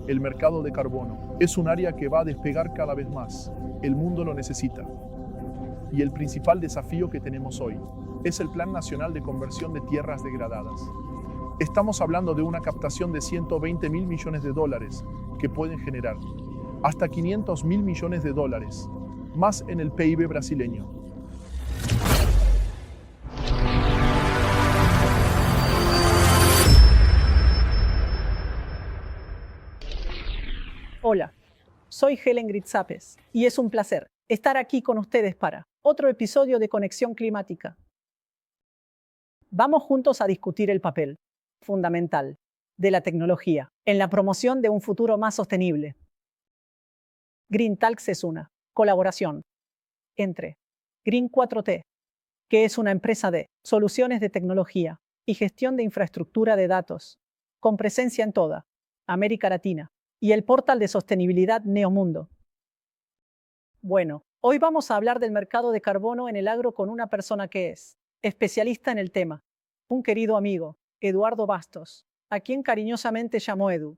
El mercado de carbono es un área que va a despegar cada vez más. El mundo lo necesita. Y el principal desafío que tenemos hoy es el Plan Nacional de Conversión de Tierras Degradadas. Estamos hablando de una captación de 120 mil millones de dólares que pueden generar hasta 500 mil millones de dólares, más en el PIB brasileño. Hola, soy Helen Gritzapes y es un placer estar aquí con ustedes para otro episodio de Conexión Climática. Vamos juntos a discutir el papel fundamental de la tecnología en la promoción de un futuro más sostenible. Green Talks es una colaboración entre Green 4T, que es una empresa de soluciones de tecnología y gestión de infraestructura de datos, con presencia en toda América Latina, y el portal de sostenibilidad Neomundo. Bueno, hoy vamos a hablar del mercado de carbono en el agro con una persona que es especialista en el tema, un querido amigo, Eduardo Bastos, a quien cariñosamente llamo Edu.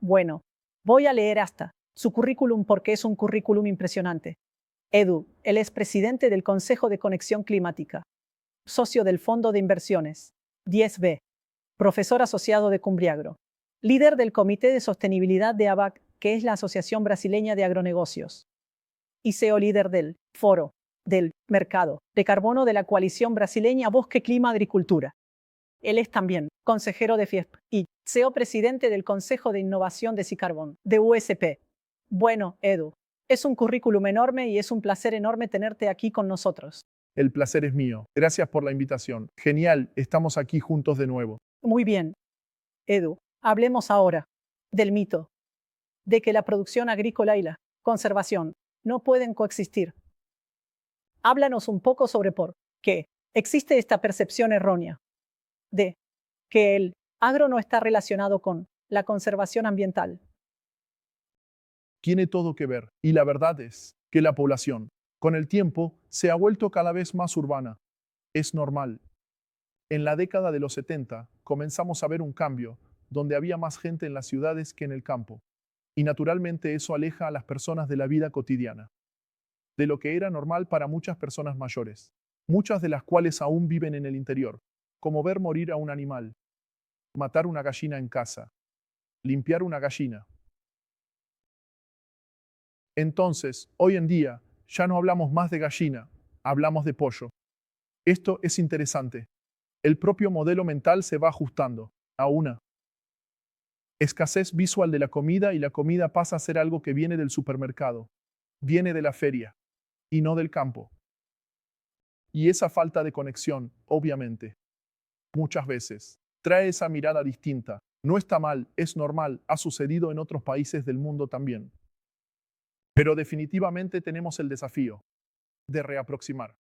Bueno, voy a leer hasta su currículum porque es un currículum impresionante. Edu, él es presidente del Consejo de Conexión Climática, socio del Fondo de Inversiones 10B, profesor asociado de Cumbriagro, líder del Comité de Sostenibilidad de ABAC, que es la Asociación Brasileña de Agronegocios, y CEO líder del Foro del Mercado de Carbono de la Coalición Brasileña Bosque, Clima, Agricultura. Él es también consejero de FIESP y CEO presidente del Consejo de Innovación de Cicarbón, de USP. Bueno, Edu, es un currículum enorme y es un placer enorme tenerte aquí con nosotros. El placer es mío. Gracias por la invitación. Genial, estamos aquí juntos de nuevo. Muy bien. Edu, hablemos ahora del mito de que la producción agrícola y la conservación no pueden coexistir. Háblanos un poco sobre por qué existe esta percepción errónea de que el agro no está relacionado con la conservación ambiental. Tiene todo que ver, y la verdad es que la población, con el tiempo, se ha vuelto cada vez más urbana. Es normal. En la década de los 70 comenzamos a ver un cambio, donde había más gente en las ciudades que en el campo. Y naturalmente eso aleja a las personas de la vida cotidiana, de lo que era normal para muchas personas mayores, muchas de las cuales aún viven en el interior, como ver morir a un animal, matar una gallina en casa, limpiar una gallina. Entonces, hoy en día, ya no hablamos más de gallina, hablamos de pollo. Esto es interesante. El propio modelo mental se va ajustando a una escasez visual de la comida y la comida pasa a ser algo que viene del supermercado, viene de la feria y no del campo. Y esa falta de conexión, obviamente, muchas veces, trae esa mirada distinta. No está mal, es normal, ha sucedido en otros países del mundo también. Pero definitivamente tenemos el desafío de reaproximar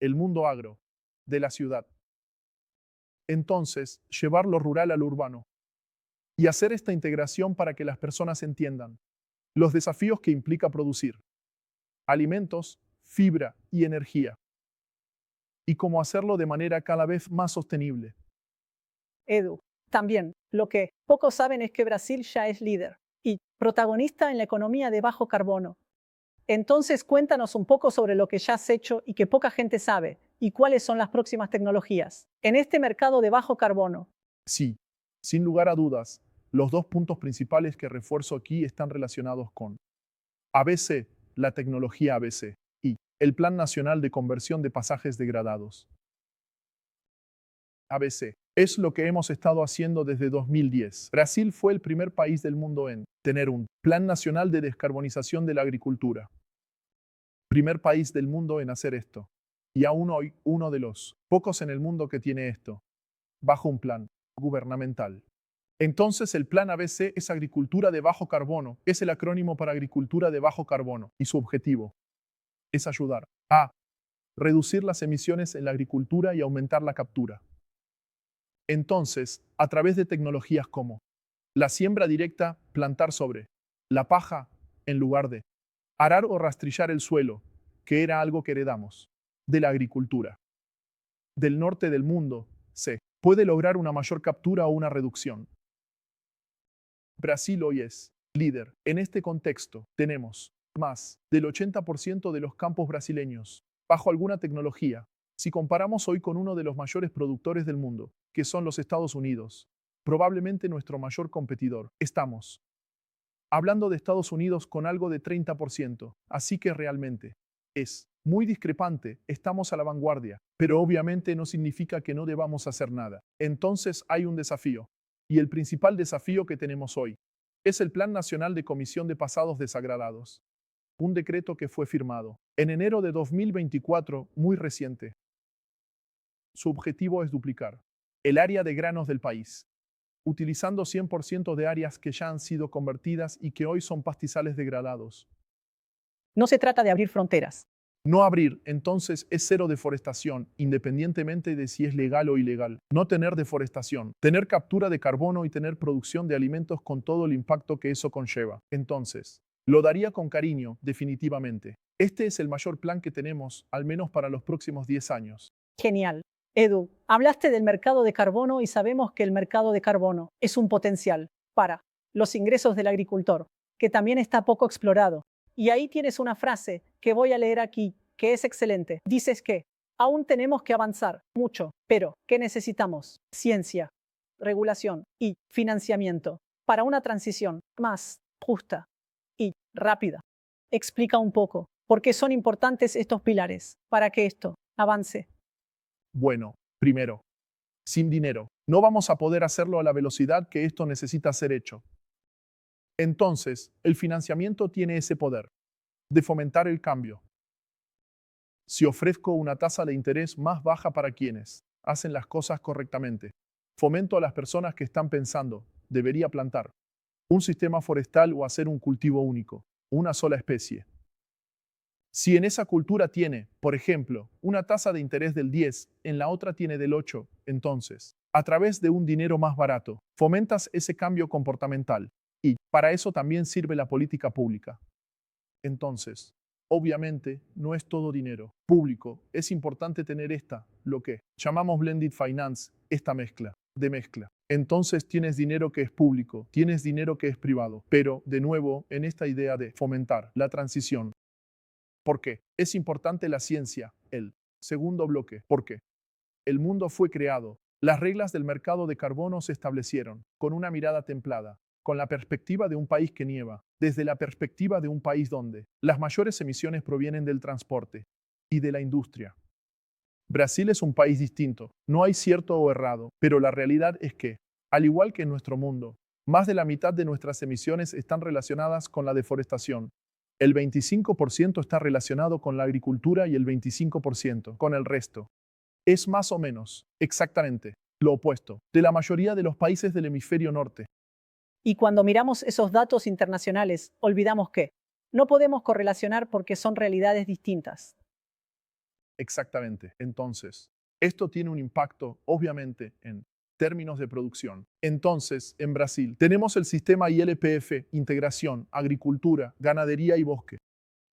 el mundo agro de la ciudad. Entonces, llevar lo rural al urbano y hacer esta integración para que las personas entiendan los desafíos que implica producir alimentos, fibra y energía, y cómo hacerlo de manera cada vez más sostenible. Edu, también, lo que pocos saben es que Brasil ya es líder y protagonista en la economía de bajo carbono. Entonces, cuéntanos un poco sobre lo que ya has hecho y que poca gente sabe, y cuáles son las próximas tecnologías en este mercado de bajo carbono. Sí, sin lugar a dudas, los dos puntos principales que refuerzo aquí están relacionados con ABC, la tecnología ABC, y el Plan Nacional de Conversión de Pasajes Degradados. ABC es lo que hemos estado haciendo desde 2010. Brasil fue el primer país del mundo en tener un Plan Nacional de Descarbonización de la Agricultura. Primer país del mundo en hacer esto. Y aún hoy, uno de los pocos en el mundo que tiene esto, bajo un plan gubernamental. Entonces, el Plan ABC es Agricultura de Bajo Carbono, es el acrónimo para Agricultura de Bajo Carbono, y su objetivo es ayudar a reducir las emisiones en la agricultura y aumentar la captura. Entonces, a través de tecnologías como la siembra directa, plantar sobre la paja, en lugar de arar o rastrillar el suelo, que era algo que heredamos de la agricultura del norte del mundo, se puede lograr una mayor captura o una reducción Brasil hoy es líder. En este contexto, tenemos más del 80% de los campos brasileños bajo alguna tecnología. Si comparamos hoy con uno de los mayores productores del mundo, que son los Estados Unidos, probablemente nuestro mayor competidor, estamos hablando de Estados Unidos con algo de 30%, así que realmente es muy discrepante, estamos a la vanguardia, pero obviamente no significa que no debamos hacer nada. Entonces hay un desafío, y el principal desafío que tenemos hoy es el Plan Nacional de Comisión de Pasados Desagradados, un decreto que fue firmado en enero de 2024, muy reciente. Su objetivo es duplicar el área de granos del país, utilizando 100% de áreas que ya han sido convertidas y que hoy son pastizales degradados. No se trata de abrir fronteras. No abrir, entonces, es cero deforestación, independientemente de si es legal o ilegal. No tener deforestación, tener captura de carbono y tener producción de alimentos con todo el impacto que eso conlleva. Entonces, lo daría con cariño, definitivamente. Este es el mayor plan que tenemos, al menos para los próximos 10 años. Genial. Edu, hablaste del mercado de carbono y sabemos que el mercado de carbono es un potencial para los ingresos del agricultor, que también está poco explorado. Y ahí tienes una frase que voy a leer aquí, que es excelente. Dices que aún tenemos que avanzar mucho, pero ¿qué necesitamos? Ciencia, regulación y financiamiento para una transición más justa y rápida. Explica un poco por qué son importantes estos pilares para que esto avance. Bueno, primero, sin dinero, no vamos a poder hacerlo a la velocidad que esto necesita ser hecho. Entonces, el financiamiento tiene ese poder de fomentar el cambio. Si ofrezco una tasa de interés más baja para quienes hacen las cosas correctamente, fomento a las personas que están pensando, debería plantar un sistema forestal o hacer un cultivo único, una sola especie. Si en esa cultura tiene, por ejemplo, una tasa de interés del 10, en la otra tiene del 8, entonces, a través de un dinero más barato, fomentas ese cambio comportamental. Y para eso también sirve la política pública. Entonces, obviamente, no es todo dinero público. Es importante tener lo que llamamos blended finance, esta mezcla de mezcla. Entonces tienes dinero que es público, tienes dinero que es privado, pero, de nuevo, en esta idea de fomentar la transición. ¿Por qué? Es importante la ciencia, el segundo bloque. ¿Por qué? El mundo fue creado. Las reglas del mercado de carbono se establecieron con una mirada templada, con la perspectiva de un país que nieva, desde la perspectiva de un país donde las mayores emisiones provienen del transporte y de la industria. Brasil es un país distinto, no hay cierto o errado, pero la realidad es que, al igual que en nuestro mundo, más de la mitad de nuestras emisiones están relacionadas con la deforestación. El 25% está relacionado con la agricultura y el 25% con el resto. Es más o menos, exactamente, lo opuesto de la mayoría de los países del hemisferio norte. Y cuando miramos esos datos internacionales, olvidamos que no podemos correlacionar porque son realidades distintas. Exactamente. Entonces, esto tiene un impacto, obviamente, en términos de producción. Entonces, en Brasil, tenemos el sistema ILPF, integración, agricultura, ganadería y bosque.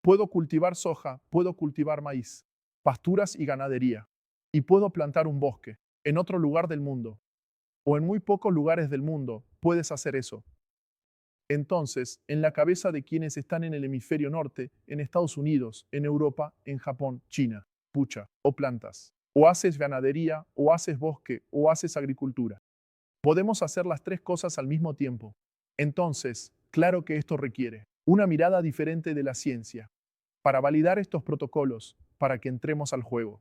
Puedo cultivar soja, puedo cultivar maíz, pasturas y ganadería. Y puedo plantar un bosque en otro lugar del mundo. O en muy pocos lugares del mundo puedes hacer eso. Entonces, en la cabeza de quienes están en el hemisferio norte, en Estados Unidos, en Europa, en Japón, China, pucha, o plantas. O haces ganadería, o haces bosque, o haces agricultura. Podemos hacer las tres cosas al mismo tiempo. Entonces, claro que esto requiere una mirada diferente de la ciencia. Para validar estos protocolos, para que entremos al juego,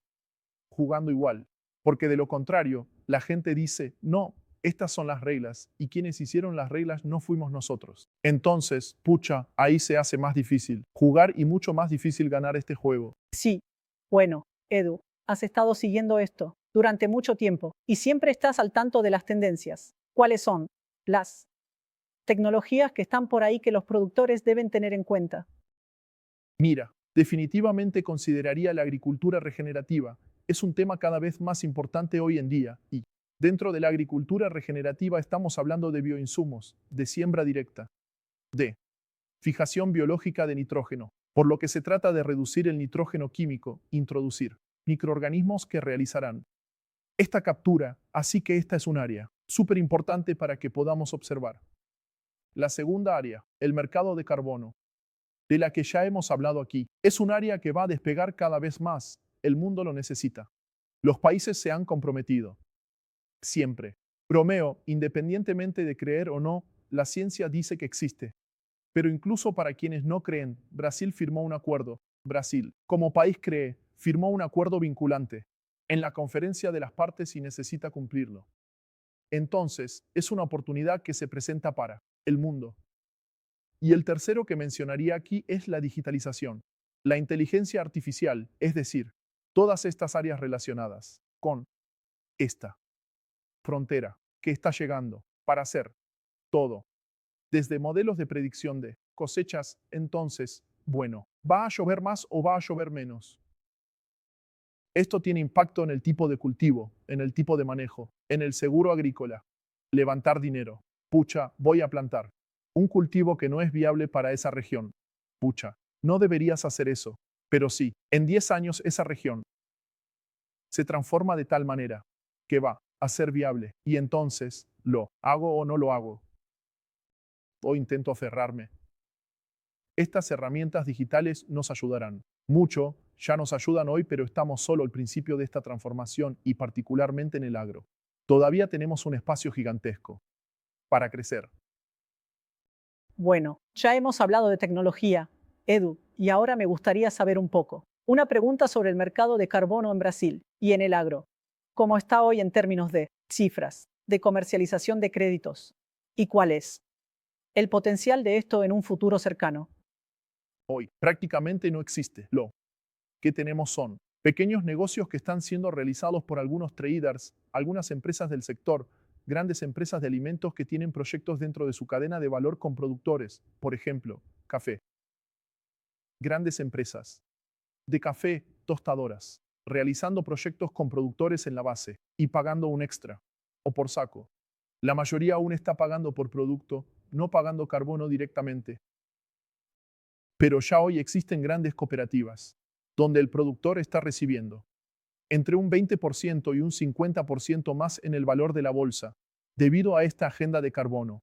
jugando igual. Porque de lo contrario, la gente dice, no, estas son las reglas, y quienes hicieron las reglas no fuimos nosotros. Entonces, pucha, ahí se hace más difícil jugar y mucho más difícil ganar este juego. Sí, bueno, Edu, has estado siguiendo esto durante mucho tiempo y siempre estás al tanto de las tendencias. ¿Cuáles son las tecnologías que están por ahí que los productores deben tener en cuenta? Mira, definitivamente consideraría la agricultura regenerativa. Es un tema cada vez más importante hoy en día y, dentro de la agricultura regenerativa estamos hablando de bioinsumos, de siembra directa, de fijación biológica de nitrógeno, por lo que se trata de reducir el nitrógeno químico, introducir microorganismos que realizarán esta captura, así que esta es un área súper importante para que podamos observar La segunda área, el mercado de carbono, de la que ya hemos hablado aquí, es un área que va a despegar cada vez más. El mundo lo necesita. Los países se han comprometido. Siempre. Bromeo, independientemente de creer o no, la ciencia dice que existe. Pero incluso para quienes no creen, Brasil firmó un acuerdo. Brasil, como país cree, firmó un acuerdo vinculante en la conferencia de las partes y necesita cumplirlo. Entonces, es una oportunidad que se presenta para el mundo. Y el tercero que mencionaría aquí es la digitalización, la inteligencia artificial, es decir, todas estas áreas relacionadas con esta frontera que está llegando para hacer todo, desde modelos de predicción de cosechas. Entonces, bueno, ¿va a llover más o va a llover menos? Esto tiene impacto en el tipo de cultivo, en el tipo de manejo, en el seguro agrícola. Levantar dinero. Pucha, voy a plantar un cultivo que no es viable para esa región. Pucha, no deberías hacer eso. Pero sí, en 10 años esa región se transforma de tal manera que va a ser viable. Y entonces, ¿lo hago o no lo hago? O intento aferrarme. Estas herramientas digitales nos ayudarán mucho, ya nos ayudan hoy, pero estamos solo al principio de esta transformación y particularmente en el agro. Todavía tenemos un espacio gigantesco para crecer. Bueno, ya hemos hablado de tecnología, Edu, y ahora me gustaría saber un poco. Una pregunta sobre el mercado de carbono en Brasil y en el agro. ¿Cómo está hoy en términos de cifras, de comercialización de créditos? ¿Y cuál es el potencial de esto en un futuro cercano? Hoy prácticamente no existe. Lo que tenemos son pequeños negocios que están siendo realizados por algunos traders, algunas empresas del sector, grandes empresas de alimentos que tienen proyectos dentro de su cadena de valor con productores, por ejemplo, café. Grandes empresas de café, tostadoras, realizando proyectos con productores en la base y pagando un extra o por saco. La mayoría aún está pagando por producto, no pagando carbono directamente. Pero ya hoy existen grandes cooperativas, donde el productor está recibiendo entre un 20% y un 50% más en el valor de la bolsa, debido a esta agenda de carbono,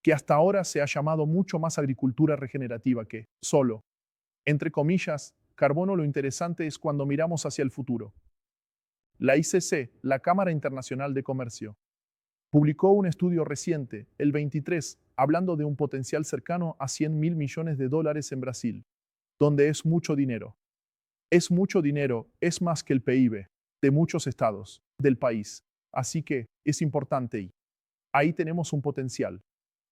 que hasta ahora se ha llamado mucho más agricultura regenerativa que solo, entre comillas, carbono. Lo interesante es cuando miramos hacia el futuro. La ICC, la Cámara Internacional de Comercio, publicó un estudio reciente, el 23, hablando de un potencial cercano a 100.000 millones de dólares en Brasil, donde es mucho dinero. Es mucho dinero, es más que el PIB de muchos estados del país. Así que es importante y ahí tenemos un potencial.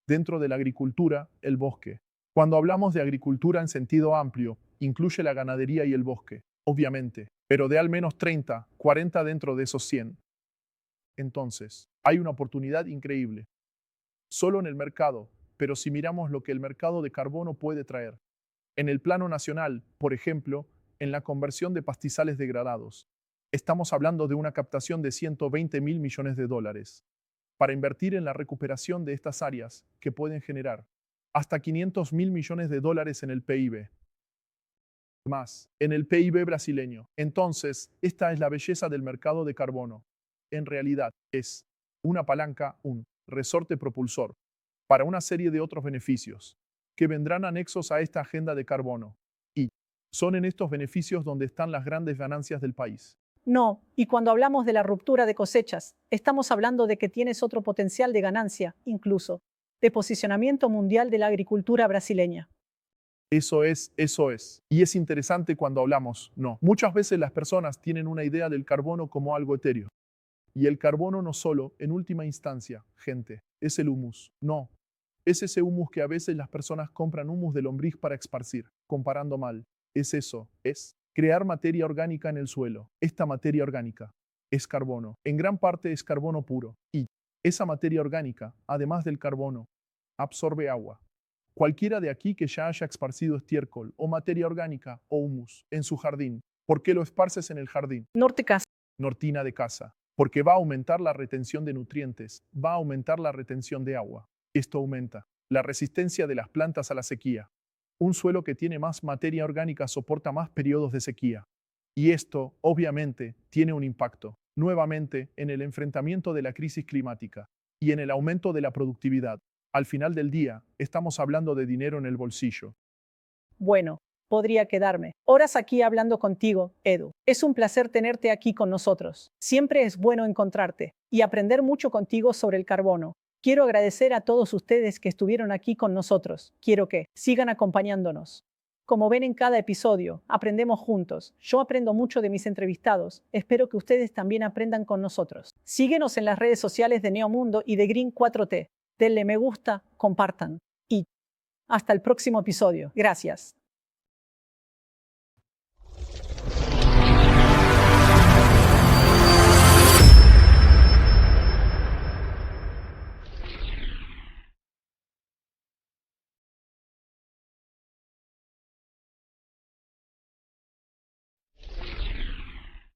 Dentro de la agricultura, el bosque. Cuando hablamos de agricultura en sentido amplio, incluye la ganadería y el bosque, obviamente, pero de al menos 30, 40 dentro de esos 100. Entonces, hay una oportunidad increíble. Solo en el mercado, pero si miramos lo que el mercado de carbono puede traer. En el plano nacional, por ejemplo, en la conversión de pastizales degradados, estamos hablando de una captación de 120.000 millones de dólares para invertir en la recuperación de estas áreas que pueden generar hasta 500.000 millones de dólares en el PIB. Más, en el PIB brasileño. Entonces, esta es la belleza del mercado de carbono. En realidad, es una palanca, un resorte propulsor, para una serie de otros beneficios que vendrán anexos a esta agenda de carbono. Y son en estos beneficios donde están las grandes ganancias del país. No, y cuando hablamos de la ruptura de cosechas, estamos hablando de que tienes otro potencial de ganancia, incluso, de posicionamiento mundial de la agricultura brasileña. Eso es, eso es. Y es interesante cuando hablamos, no. Muchas veces las personas tienen una idea del carbono como algo etéreo. Y el carbono no solo, en última instancia, gente, es el humus. No. Es ese humus que a veces las personas compran humus de lombriz para esparcir, comparando mal. Es eso, es crear materia orgánica en el suelo. Esta materia orgánica es carbono. En gran parte es carbono puro. Y esa materia orgánica, además del carbono, absorbe agua. Cualquiera de aquí que ya haya esparcido estiércol o materia orgánica o humus en su jardín, ¿por qué lo esparces en el jardín? Nortecas. Nortina de casa. Porque va a aumentar la retención de nutrientes, va a aumentar la retención de agua. Esto aumenta la resistencia de las plantas a la sequía. Un suelo que tiene más materia orgánica soporta más periodos de sequía. Y esto, obviamente, tiene un impacto, nuevamente, en el enfrentamiento de la crisis climática y en el aumento de la productividad. Al final del día, estamos hablando de dinero en el bolsillo. Bueno, podría quedarme horas aquí hablando contigo, Edu. Es un placer tenerte aquí con nosotros. Siempre es bueno encontrarte y aprender mucho contigo sobre el carbono. Quiero agradecer a todos ustedes que estuvieron aquí con nosotros. Quiero que sigan acompañándonos. Como ven en cada episodio, aprendemos juntos. Yo aprendo mucho de mis entrevistados. Espero que ustedes también aprendan con nosotros. Síguenos en las redes sociales de Neomundo y de Green 4T. Denle me gusta, compartan. Y hasta el próximo episodio. Gracias.